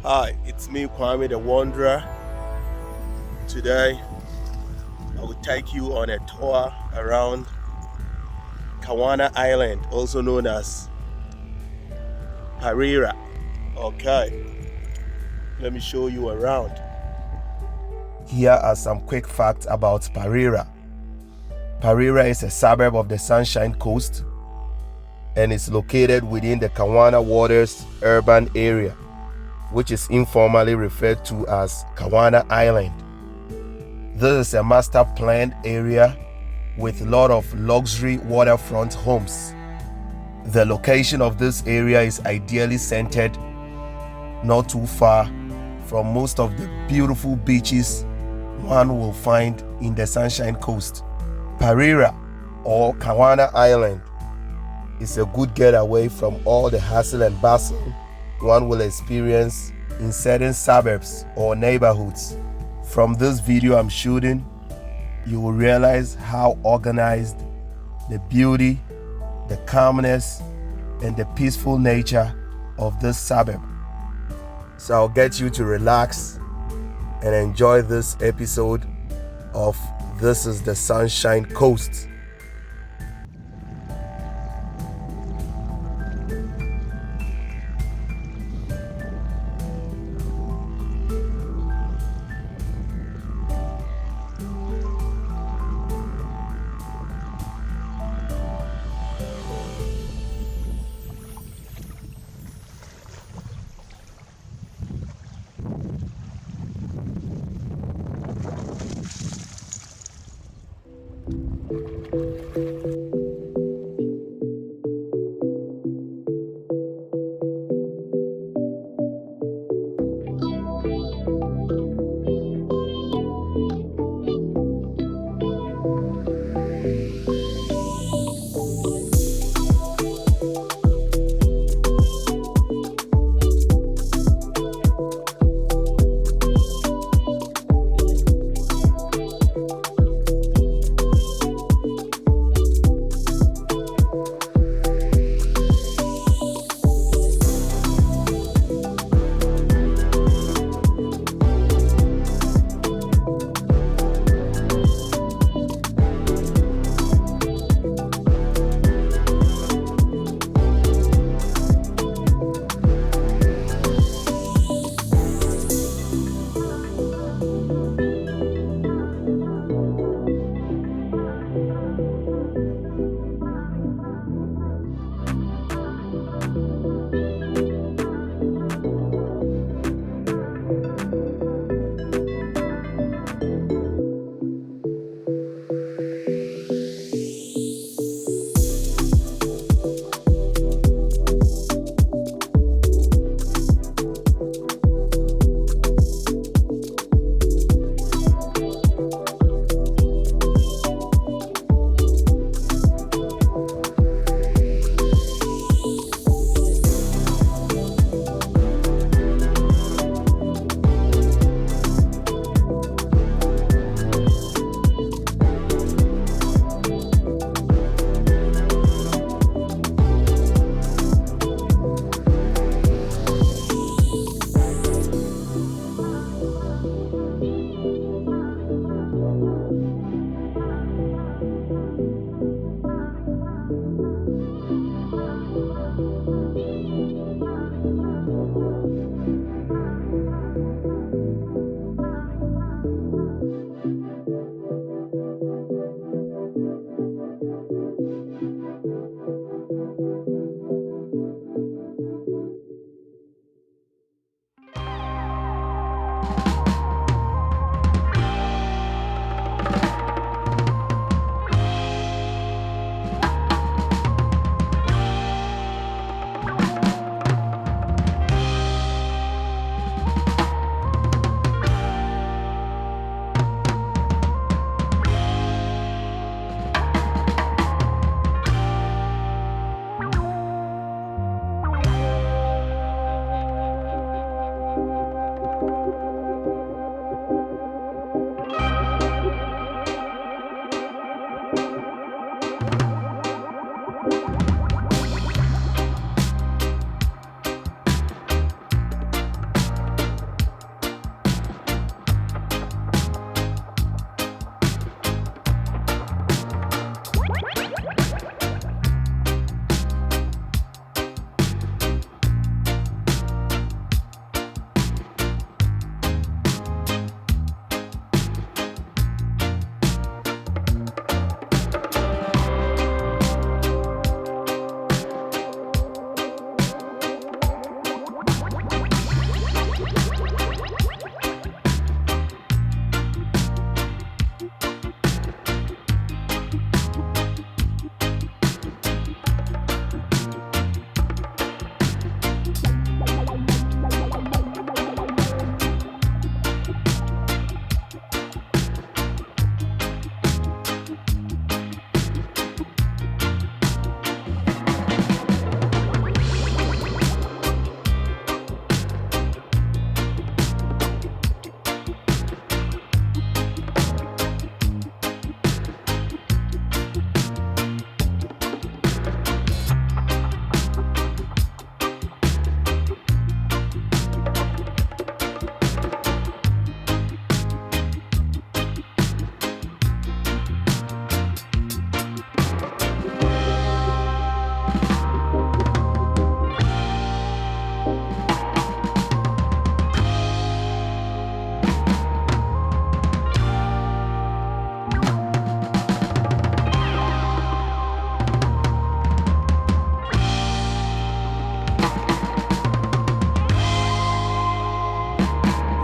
Hi, it's me, Kwame the Wanderer. Today, I will take you on a tour around Kawana Island, also known as Parrearra. Okay, let me show you around. Here are some quick facts about Parrearra. Parrearra is a suburb of the Sunshine Coast and is located within the Kawana Waters urban area, which is informally referred to as Kawana Island. This is a master planned area with a lot of luxury waterfront homes. The location of this area is ideally centered not too far from most of the beautiful beaches one will find in the Sunshine Coast. Parrearra or Kawana Island is a good getaway from all the hustle and bustle one will experience in certain suburbs or neighborhoods. From this video I'm shooting, you will realize how organized, the beauty, the calmness, and the peaceful nature of this suburb. So I'll get you to relax and enjoy this episode of This is the Sunshine Coast.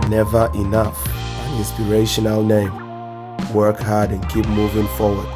Never enough, an inspirational name. Work hard and keep moving forward.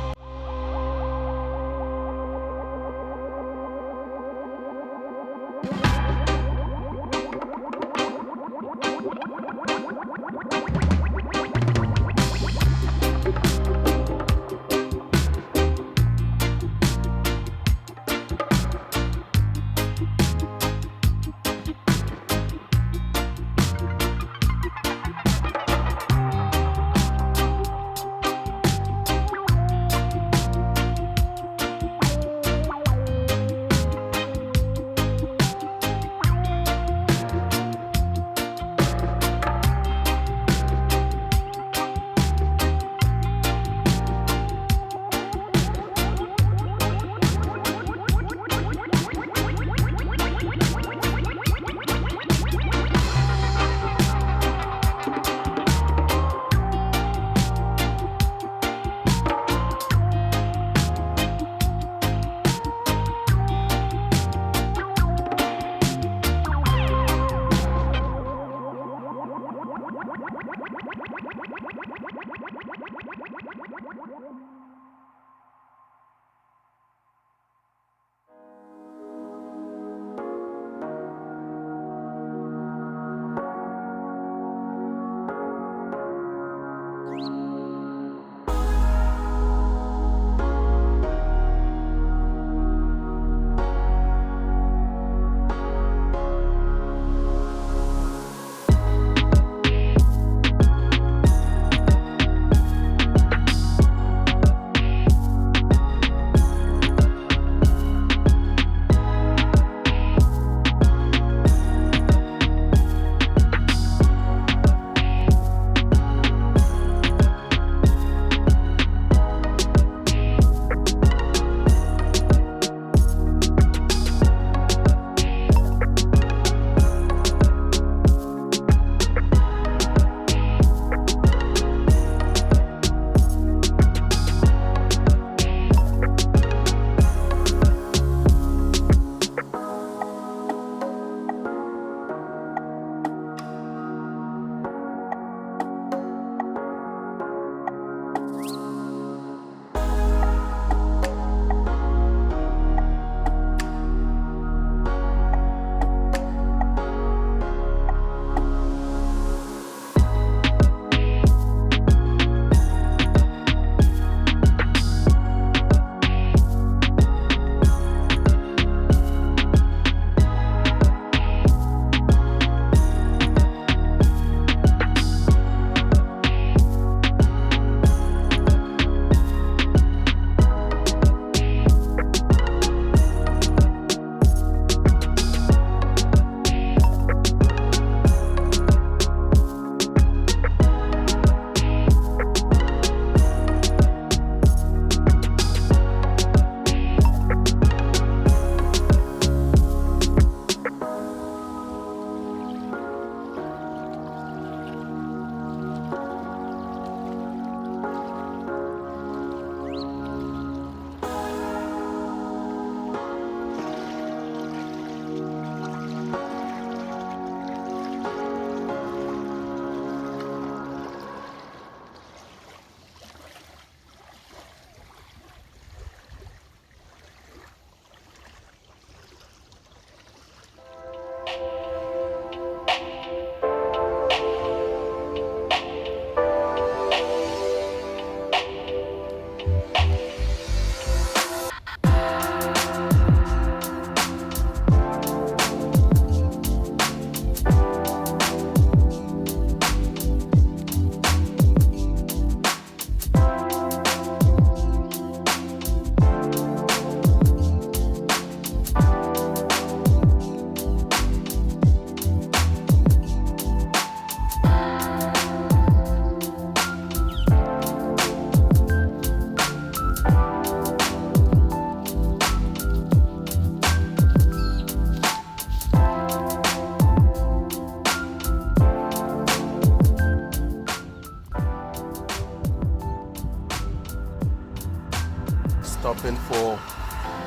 stopping for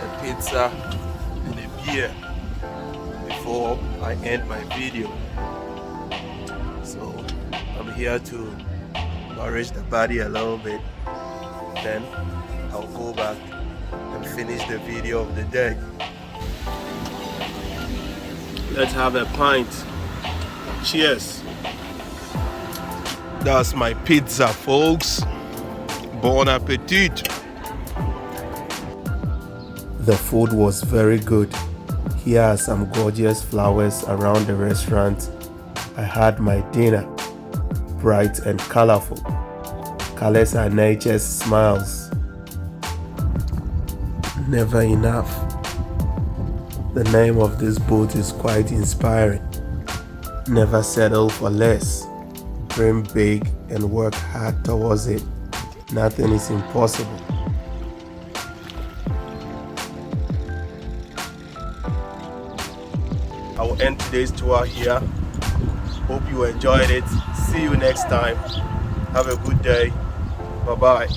a pizza and a beer before I end my video. So I'm here to nourish the body a little bit. Then I'll go back and finish the video of the day. Let's have a pint. Cheers. That's my pizza, folks. Bon appetit. The food was very good. Here are some gorgeous flowers around the restaurant. I had my dinner. Bright and colorful. Colors are nature's smiles. Never enough. The name of this boat is quite inspiring. Never settle for less. Dream big and work hard towards it. Nothing is impossible. I will end today's tour here. Hope you enjoyed it. See you next time. Have a good day. Bye-bye.